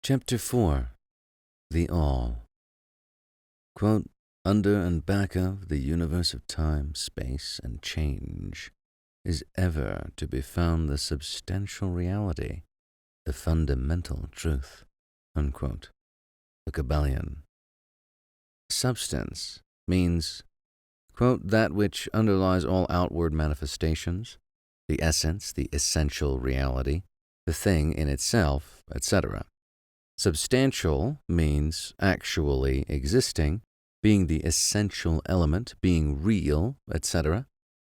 Chapter 4. The All. Quote, under and back of the universe of time, space, and change is ever to be found the substantial reality, the fundamental truth. Unquote. The Kybalion. Substance means, quote, that which underlies all outward manifestations, the essence, the essential reality, the thing in itself, etc. Substantial means actually existing, being the essential element, being real, etc.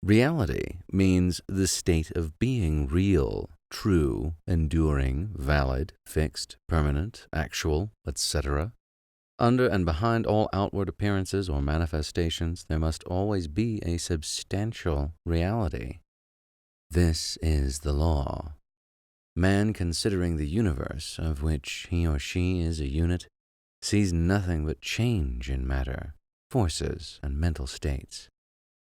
Reality means the state of being real, true, enduring, valid, fixed, permanent, actual, etc. Under and behind all outward appearances or manifestations, there must always be a substantial reality. This is the law. Man, considering the universe, of which he or she is a unit, sees nothing but change in matter, forces, and mental states.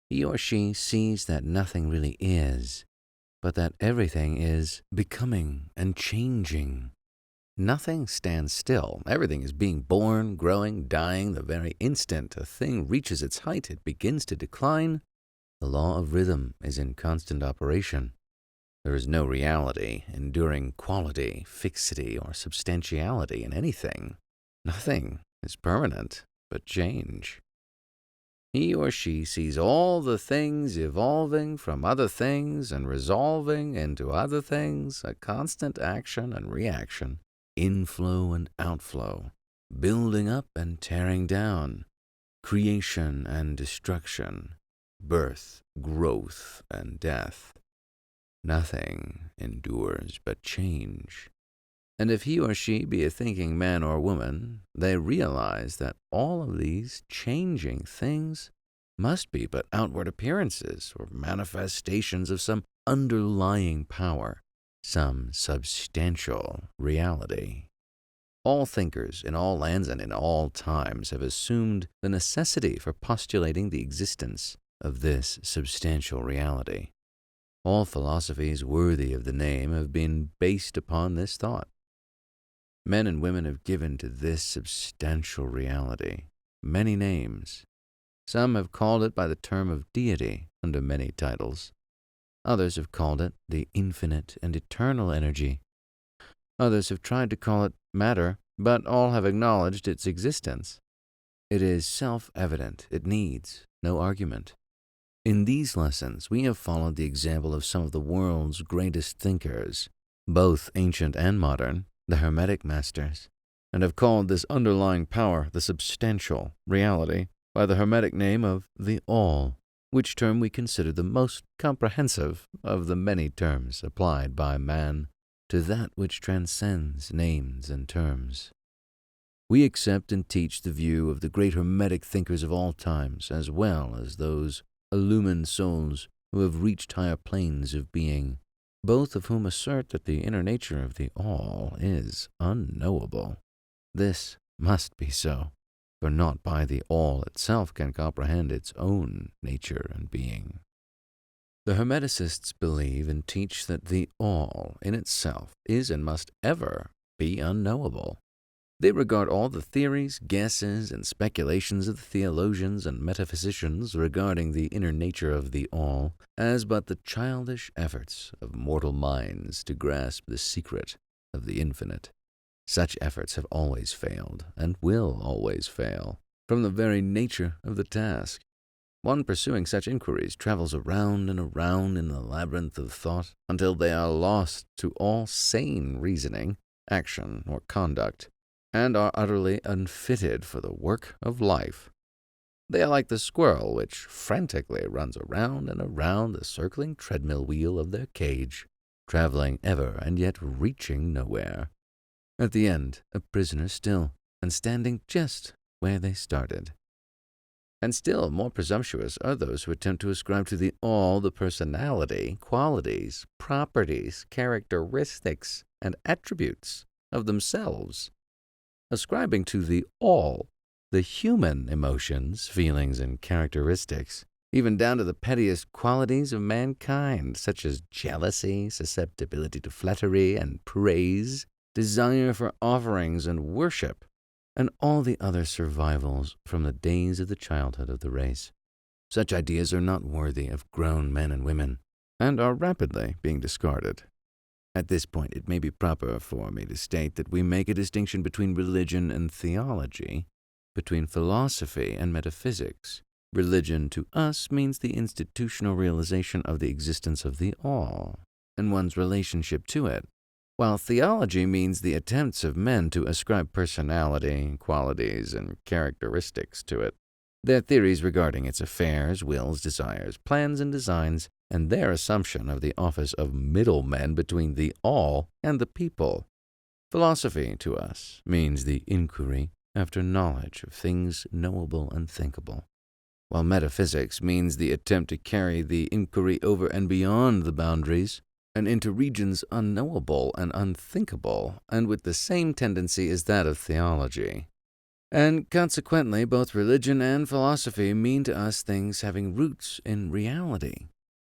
He or she sees that nothing really is, but that everything is becoming and changing. Nothing stands still. Everything is being born, growing, dying. The very instant a thing reaches its height, it begins to decline. The law of rhythm is in constant operation. There is no reality, enduring quality, fixity, or substantiality in anything. Nothing is permanent but change. He or she sees all the things evolving from other things and resolving into other things, a constant action and reaction, inflow and outflow, building up and tearing down, creation and destruction, birth, growth, and death. Nothing endures but change. And if he or she be a thinking man or woman, they realize that all of these changing things must be but outward appearances or manifestations of some underlying power, some substantial reality. All thinkers in all lands and in all times have assumed the necessity for postulating the existence of this substantial reality. All philosophies worthy of the name have been based upon this thought. Men and women have given to this substantial reality many names. Some have called it by the term of deity under many titles. Others have called it the infinite and eternal energy. Others have tried to call it matter, but all have acknowledged its existence. It is self-evident. It needs no argument. In these lessons, we have followed the example of some of the world's greatest thinkers, both ancient and modern, the Hermetic masters, and have called this underlying power the substantial reality by the Hermetic name of the All, which term we consider the most comprehensive of the many terms applied by man to that which transcends names and terms. We accept and teach the view of the great Hermetic thinkers of all times, as well as those illumined souls who have reached higher planes of being, both of whom assert that the inner nature of the All is unknowable. This must be so, for naught by the All itself can comprehend its own nature and being. The Hermeticists believe and teach that the All in itself is and must ever be unknowable. They regard all the theories, guesses, and speculations of the theologians and metaphysicians regarding the inner nature of the All as but the childish efforts of mortal minds to grasp the secret of the infinite. Such efforts have always failed, and will always fail, from the very nature of the task. One pursuing such inquiries travels around and around in the labyrinth of thought until they are lost to all sane reasoning, action, or conduct, and are utterly unfitted for the work of life. They are like the squirrel which frantically runs around and around the circling treadmill wheel of their cage, traveling ever and yet reaching nowhere. At the end, a prisoner still, and standing just where they started. And still more presumptuous are those who attempt to ascribe to the All the personality, qualities, properties, characteristics, and attributes of themselves. Ascribing to the All the human emotions, feelings, and characteristics, even down to the pettiest qualities of mankind, such as jealousy, susceptibility to flattery and praise, desire for offerings and worship, and all the other survivals from the days of the childhood of the race. Such ideas are not worthy of grown men and women, and are rapidly being discarded. At this point, it may be proper for me to state that we make a distinction between religion and theology, between philosophy and metaphysics. Religion to us means the institutional realization of the existence of the all, and one's relationship to it, while theology means the attempts of men to ascribe personality, qualities, and characteristics to it. Their theories regarding its affairs, wills, desires, plans, and designs, and their assumption of the office of middlemen between the all and the people. Philosophy, to us, means the inquiry after knowledge of things knowable and thinkable, while metaphysics means the attempt to carry the inquiry over and beyond the boundaries and into regions unknowable and unthinkable, and with the same tendency as that of theology. And consequently, both religion and philosophy mean to us things having roots in reality,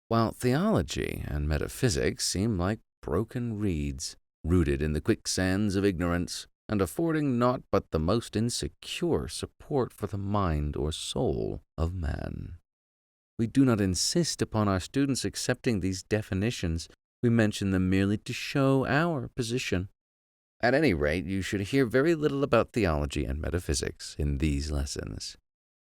while theology and metaphysics seem like broken reeds, rooted in the quicksands of ignorance, and affording naught but the most insecure support for the mind or soul of man. We do not insist upon our students accepting these definitions. We mention them merely to show our position. At any rate, you should hear very little about theology and metaphysics in these lessons.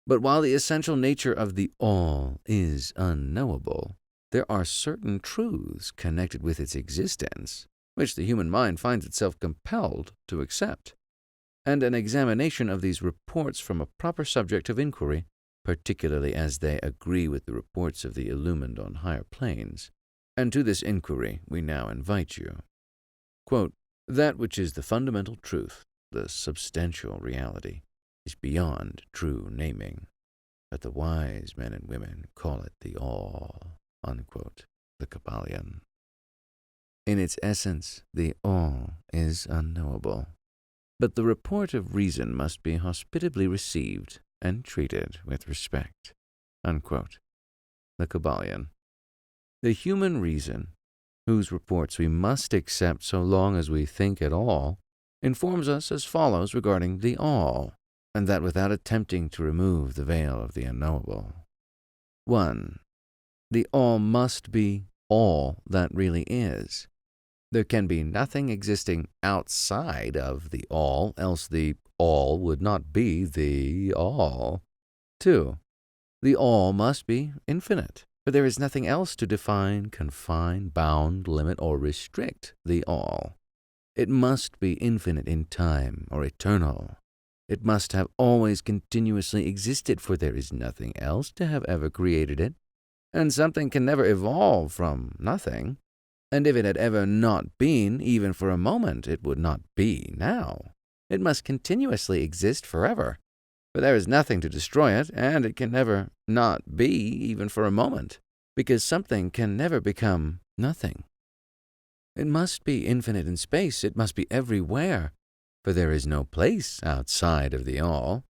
But while the essential nature of the all is unknowable, there are certain truths connected with its existence which the human mind finds itself compelled to accept, and an examination of these reports from a proper subject of inquiry, particularly as they agree with the reports of the illumined on higher planes, and to this inquiry we now invite you. Quote, "That which is the fundamental truth, the substantial reality, is beyond true naming, but the wise men and women call it the all." Unquote. The Kybalion. In its essence, the all is unknowable, but the report of reason must be hospitably received and treated with respect. Unquote. The Kybalion. The human reason, whose reports we must accept so long as we think at all, informs us as follows regarding the all, and that without attempting to remove the veil of the unknowable. 1. The all must be all that really is. There can be nothing existing outside of the all, else the all would not be the all. 2. The all must be infinite, for there is nothing else to define, confine, bound, limit, or restrict the all. It must be infinite in time or eternal. It must have always continuously existed, for there is nothing else to have ever created it, and something can never evolve from nothing. And if it had ever not been, even for a moment, it would not be now. It must continuously exist forever, for there is nothing to destroy it, and it can never not be, even for a moment, because something can never become nothing. It must be infinite in space, it must be everywhere, for there is no place outside of the all.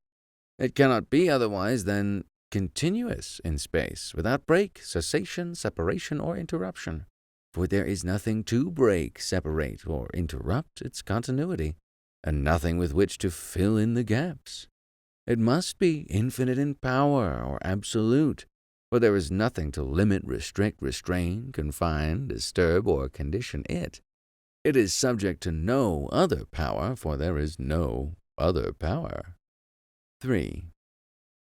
It cannot be otherwise than continuous in space, without break, cessation, separation, or interruption. For there is nothing to break, separate, or interrupt its continuity, and nothing with which to fill in the gaps. It must be infinite in power, or absolute, for there is nothing to limit, restrict, restrain, confine, disturb, or condition it. It is subject to no other power, for there is no other power. 3.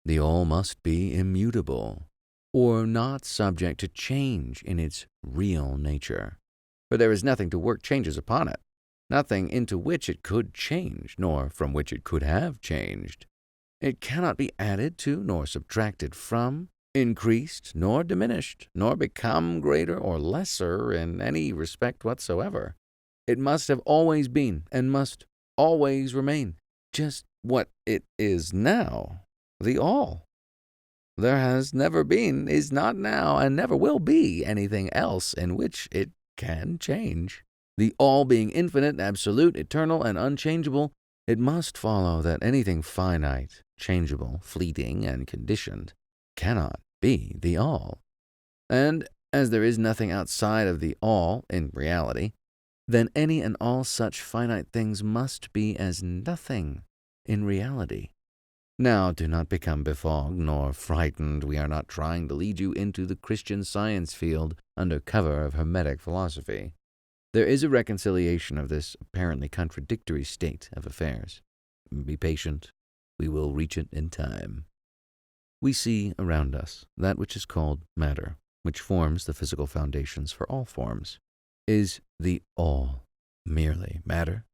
The all must be immutable, or not subject to change in its real nature, for there is nothing to work changes upon it, nothing into which it could change, nor from which it could have changed. It cannot be added to, nor subtracted from, increased, nor diminished, nor become greater or lesser in any respect whatsoever. It must have always been, and must always remain, just what it is now, the all. There has never been, is not now, and never will be anything else in which it can change. The all being infinite, absolute, eternal, and unchangeable, it must follow that anything finite, changeable, fleeting, and conditioned cannot be the all. And as there is nothing outside of the all in reality, then any and all such finite things must be as nothing in reality. Now, do not become befogged nor frightened. We are not trying to lead you into the Christian Science field under cover of Hermetic philosophy. There is a reconciliation of this apparently contradictory state of affairs. Be patient. We will reach it in time. We see around us that which is called matter, which forms the physical foundations for all forms. Is the all merely matter?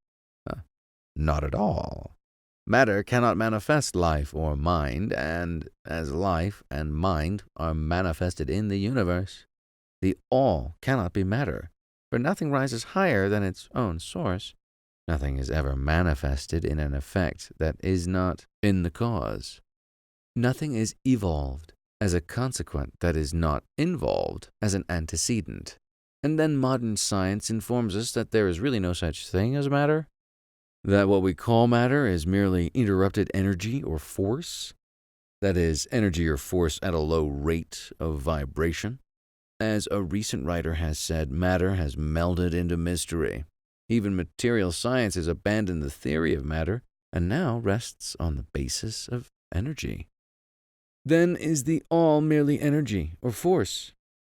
Not at all. Matter cannot manifest life or mind, and as life and mind are manifested in the universe, the all cannot be matter, for nothing rises higher than its own source. Nothing is ever manifested in an effect that is not in the cause. Nothing is evolved as a consequent that is not involved as an antecedent. And then modern science informs us that there is really no such thing as matter, that what we call matter is merely interrupted energy or force, that is, energy or force at a low rate of vibration. As a recent writer has said, matter has melded into mystery. Even material science has abandoned the theory of matter and now rests on the basis of energy. Then is the all merely energy or force?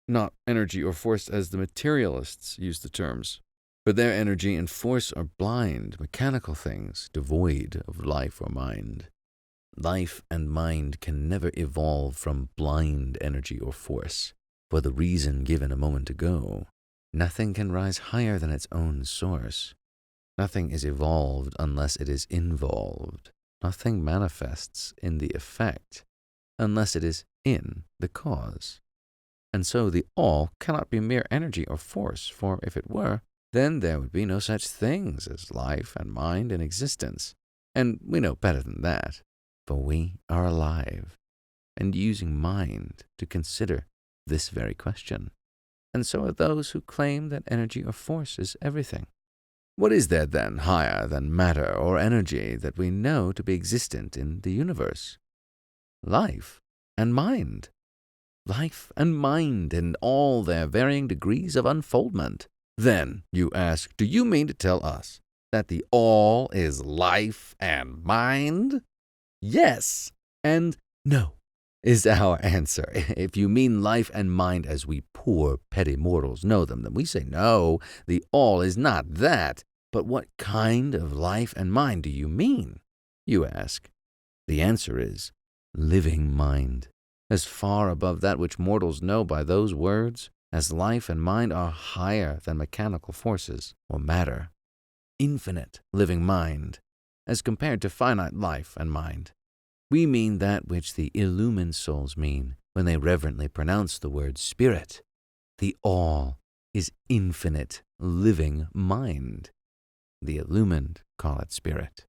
Not energy or force as the materialists use the terms. But their energy and force are blind, mechanical things, devoid of life or mind. Life and mind can never evolve from blind energy or force, for the reason given a moment ago. Nothing can rise higher than its own source. Nothing is evolved unless it is involved. Nothing manifests in the effect unless it is in the cause. And so the all cannot be mere energy or force, for if it were, then there would be no such things as life and mind in existence. And we know better than that, for we are alive and using mind to consider this very question. And so are those who claim that energy or force is everything. What is there then higher than matter or energy that we know to be existent in the universe? Life and mind. Life and mind in all their varying degrees of unfoldment. Then, you ask, do you mean to tell us that the all is life and mind? Yes and no is our answer. If you mean life and mind as we poor petty mortals know them, then we say no, the all is not that. But what kind of life and mind do you mean? You ask. The answer is living mind, as far above that which mortals know by those words, as life and mind are higher than mechanical forces or matter. Infinite living mind, as compared to finite life and mind. We mean that which the illumined souls mean when they reverently pronounce the word spirit. The all is infinite living mind. The illumined call it spirit.